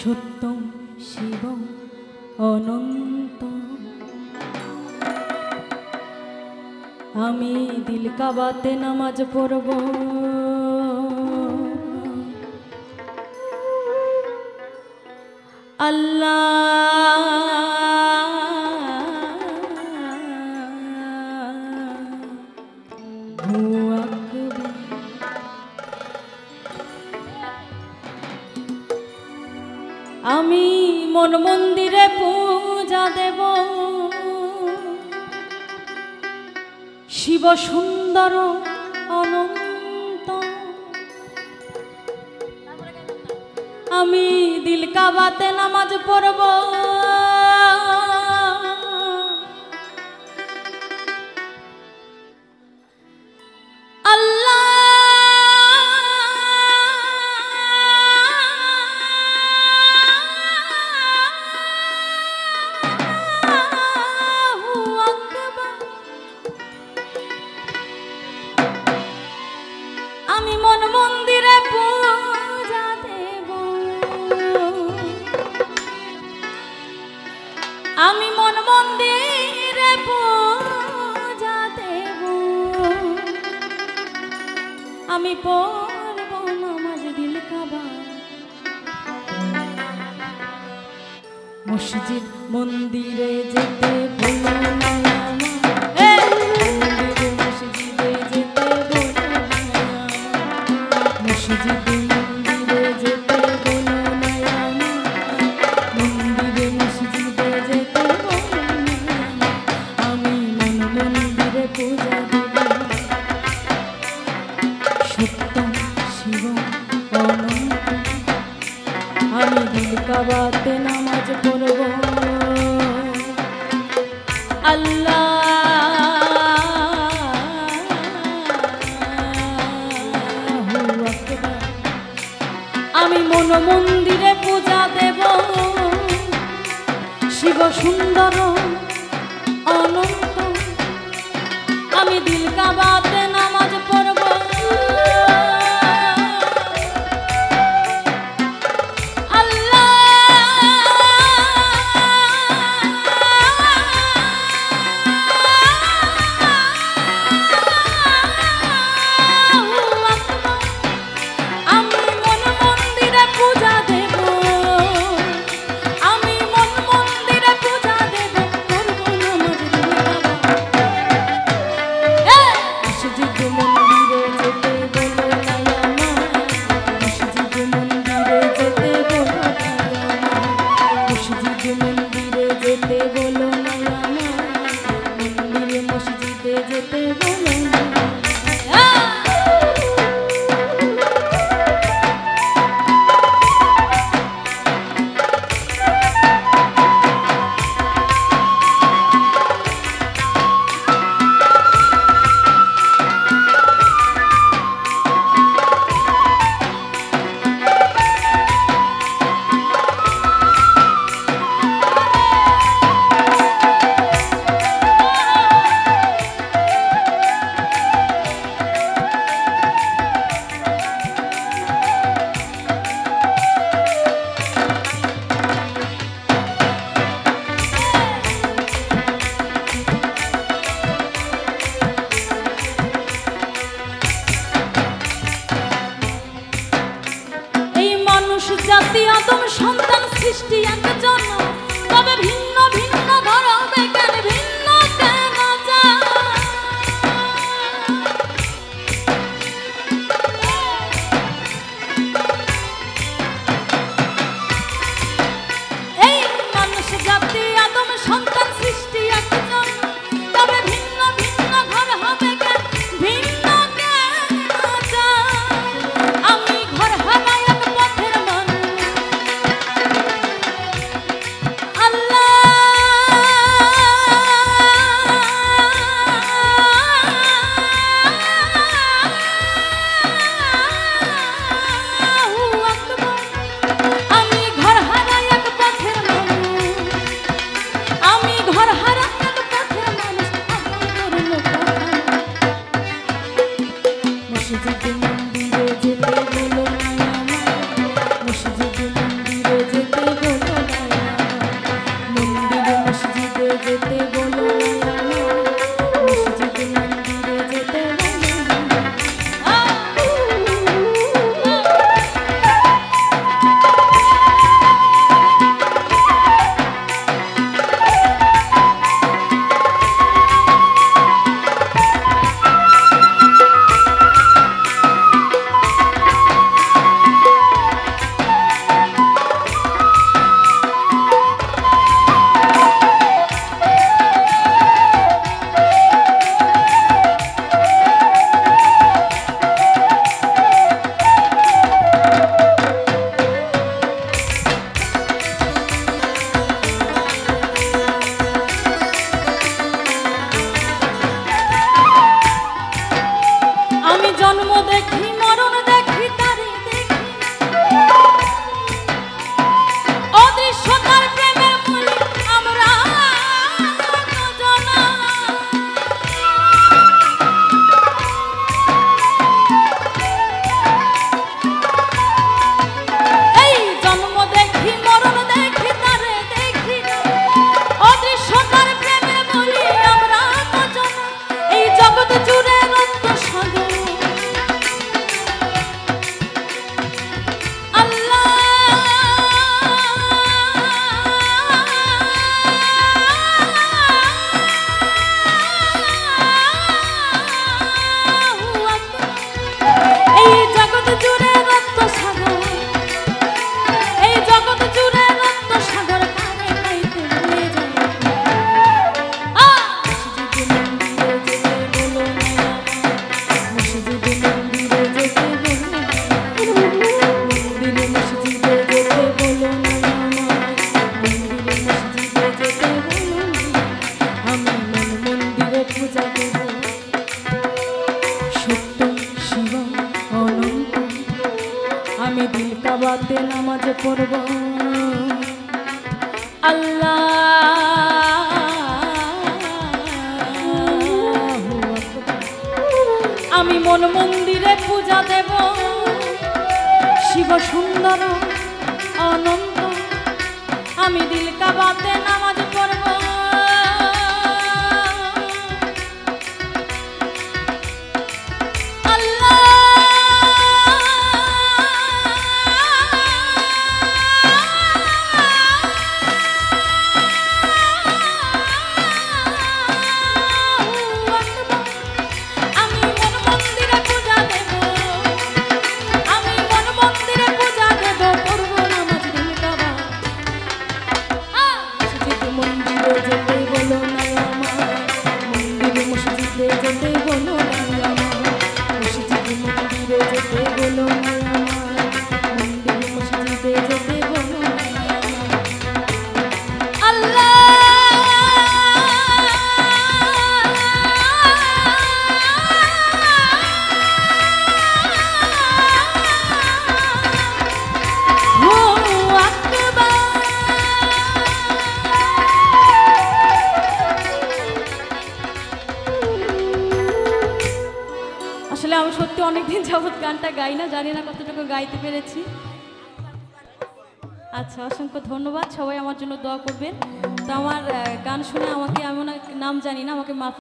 সত্যম শিবম অনন্ত। আমি দিল কাবাতে নামাজ পড়ব, আল্লাহু আকবার। আমি মন মন্দিরে পূজা দেব, শিব সুন্দর অনন্ত। আমি দিল কাবাতে নামাজ পড়ব, আমি মন মন্দিরে পূজা দেব, আমি মন মন্দিরে পূজা দেব। আমি পড়ব নামাজ দিল কাবা, মসজিদ মন্দিরে যেতে ভুলো না আমার, মন্দিরে মসজিদে যেতে ভুলো না আমার, মসজিদে মন্দিরে যেতে ভুলো না আমার, মন্দিরে মসজিদে যেতে ভুলো না আমার। আমি মন মন্দিরে পূজা দেব, সত্যম শিবম অনন্ত। আমি দিল কাবাতে নামাজ পড়ব, আল্লাহু আকবার। আমি মন মন্দিরে পূজা দেব, শিব সুন্দর অনন্ত। আমি দিল কাবাতে নামাজ পড়ব, জাতি আদম সন্তান সৃষ্টি একজন, তবে ভিন্ন ভিন্ন ধর হবে কেন, ভিন্ন কেন এই মানুষ জাতি আদম সন্তান সৃষ্টি একজন, তবে ভিন্ন ভিন্ন ঘর হবে কেন, ভিন্ন কেন। আমি ঘর হারাই এক পথের মানুষ, আল্লাহ পড়ব আল্লাহ। আমি মন মন্দিরে পূজা দেব শিব সুন্দর অনন্ত। আমি দিল কাবাতে নামাজ পড়ব আসলে আমি সত্যি অনেকদিন যাবত গানটা গাই না, জানি না কতটুকু গাইতে পেরেছি। আচ্ছা, অসংখ্য ধন্যবাদ। সবাই আমার জন্য দোয়া করবেন। তো আমার গান শুনে আমাকে, আমি নাম জানি না, আমাকে মাফ